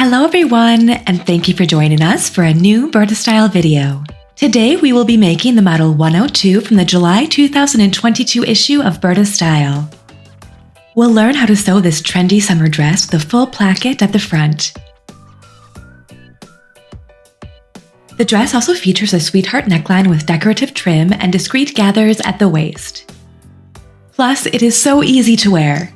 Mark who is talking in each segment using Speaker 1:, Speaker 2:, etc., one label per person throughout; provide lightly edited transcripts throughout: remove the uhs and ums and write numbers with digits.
Speaker 1: Hello everyone, and thank you for joining us for a new Bodice style video. Today we will be making the model 102 from the July 2022 issue of Bodice Style. We'll learn how to sew this trendy summer dress with a full placket at the front. The dress also features a sweetheart neckline with decorative trim and discreet gathers at the waist. Plus, it is so easy to wear.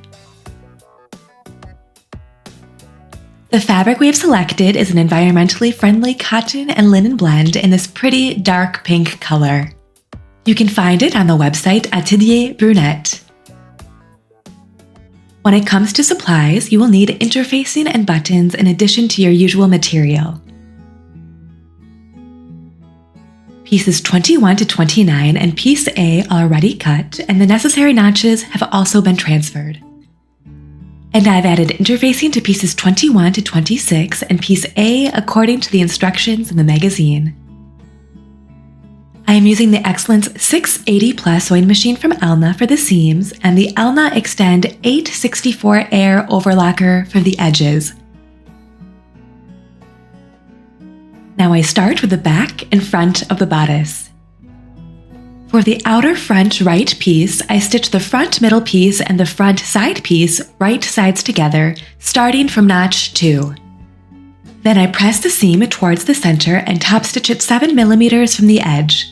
Speaker 1: The fabric we have selected is an environmentally friendly cotton and linen blend in this pretty dark pink color. You can find it on the website Atelier Brunette. When it comes to supplies, you will need interfacing and buttons in addition to your usual material. Pieces 21 to 29 and piece A are already cut, and the necessary notches have also been transferred. And I've added interfacing to pieces 21 to 26 and piece A according to the instructions in the magazine. I am using the Excellence 680 Plus sewing machine from ELNA for the seams and the ELNA Extend 864 Air Overlocker for the edges. Now I start with the back and front of the bodice. For the outer front right piece, I stitch the front middle piece and the front side piece right sides together, starting from notch 2. Then I press the seam towards the center and top stitch it 7 mm from the edge.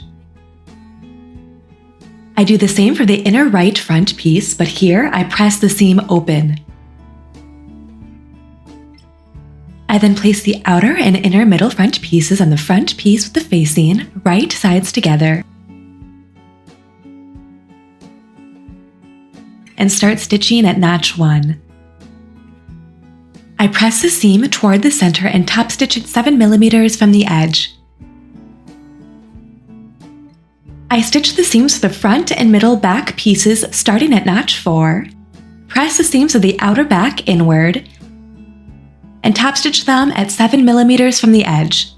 Speaker 1: I do the same for the inner right front piece, but here I press the seam open. I then place the outer and inner middle front pieces on the front piece with the facing, right sides together, and start stitching at notch 1. I press the seam toward the center and top stitch it 7 mm from the edge. I stitch the seams for the front and middle back pieces starting at notch 4, press the seams of the outer back inward, and top stitch them at 7 mm from the edge.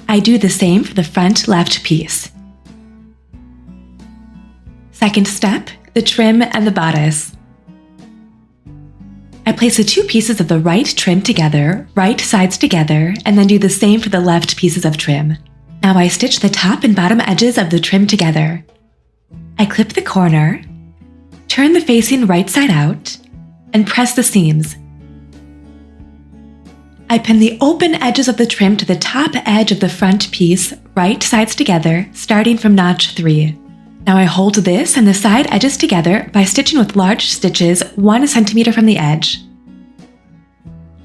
Speaker 1: I do the same for the front left piece. Second step, the trim and the bodice. I place the two pieces of the right trim together, right sides together, and then do the same for the left pieces of trim. Now I stitch the top and bottom edges of the trim together. I clip the corner, turn the facing right side out, and press the seams. I pin the open edges of the trim to the top edge of the front piece, right sides together, starting from notch 3. Now I hold this and the side edges together by stitching with large stitches 1 cm from the edge.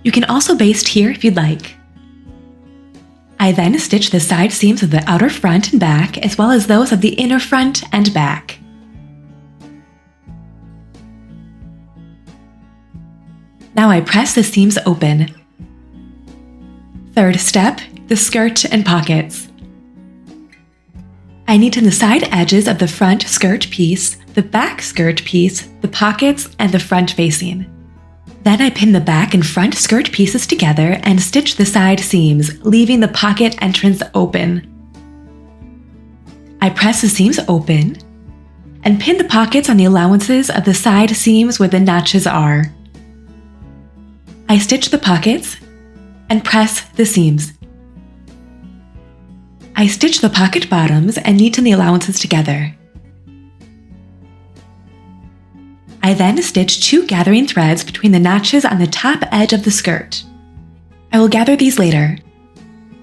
Speaker 1: You can also baste here if you'd like. I then stitch the side seams of the outer front and back as well as those of the inner front and back. Now I press the seams open. Third step, the skirt and pockets. I neaten the side edges of the front skirt piece, the back skirt piece, the pockets, and the front facing. Then I pin the back and front skirt pieces together and stitch the side seams, leaving the pocket entrance open. I press the seams open and pin the pockets on the allowances of the side seams where the notches are. I stitch the pockets and press the seams. I stitch the pocket bottoms and neaten the allowances together. I then stitch 2 gathering threads between the notches on the top edge of the skirt. I will gather these later.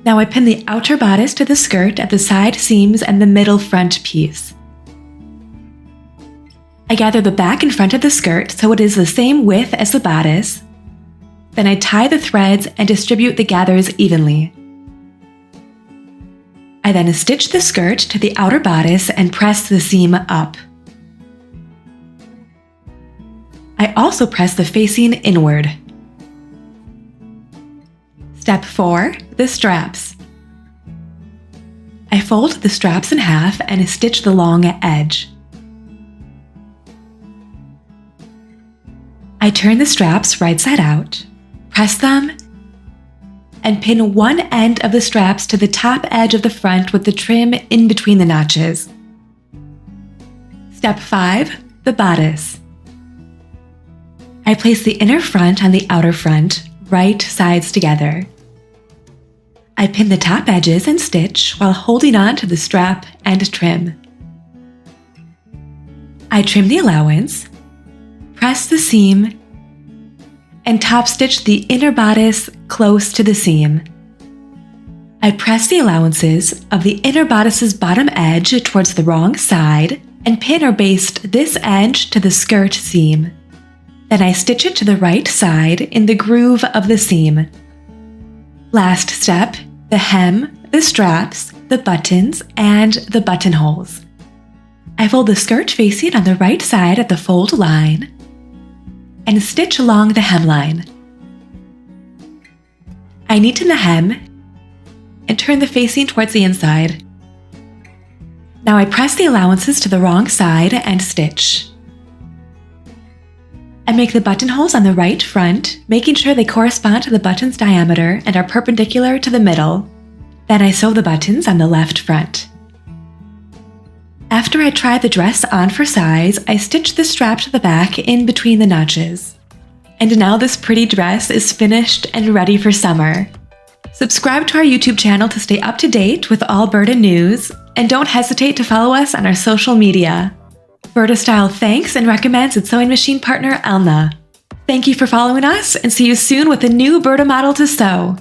Speaker 1: Now I pin the outer bodice to the skirt at the side seams and the middle front piece. I gather the back and front of the skirt so it is the same width as the bodice. Then I tie the threads and distribute the gathers evenly. I then stitch the skirt to the outer bodice and press the seam up. I also press the facing inward. Step 4, the straps. I fold the straps in half and stitch the long edge. I turn the straps right side out, press them, and pin one end of the straps to the top edge of the front with the trim in between the notches. Step 5, the bodice. I place the inner front on the outer front, right sides together. I pin the top edges and stitch while holding on to the strap and trim. I trim the allowance, press the seam, and top stitch the inner bodice close to the seam. I press the allowances of the inner bodice's bottom edge towards the wrong side and pin or baste this edge to the skirt seam. Then I stitch it to the right side in the groove of the seam. Last step, the hem, the straps, the buttons, and the buttonholes. I fold the skirt facing on the right side at the fold line and stitch along the hemline. I neaten the hem and turn the facing towards the inside. Now I press the allowances to the wrong side and stitch. I make the buttonholes on the right front, making sure they correspond to the button's diameter and are perpendicular to the middle. Then I sew the buttons on the left front. After I try the dress on for size, I stitch the strap to the back in between the notches. And now this pretty dress is finished and ready for summer. Subscribe to our YouTube channel to stay up to date with all Burda news, and don't hesitate to follow us on our social media. Burda Style thanks and recommends its sewing machine partner ELNA. Thank you for following us, and see you soon with a new Burda model to sew.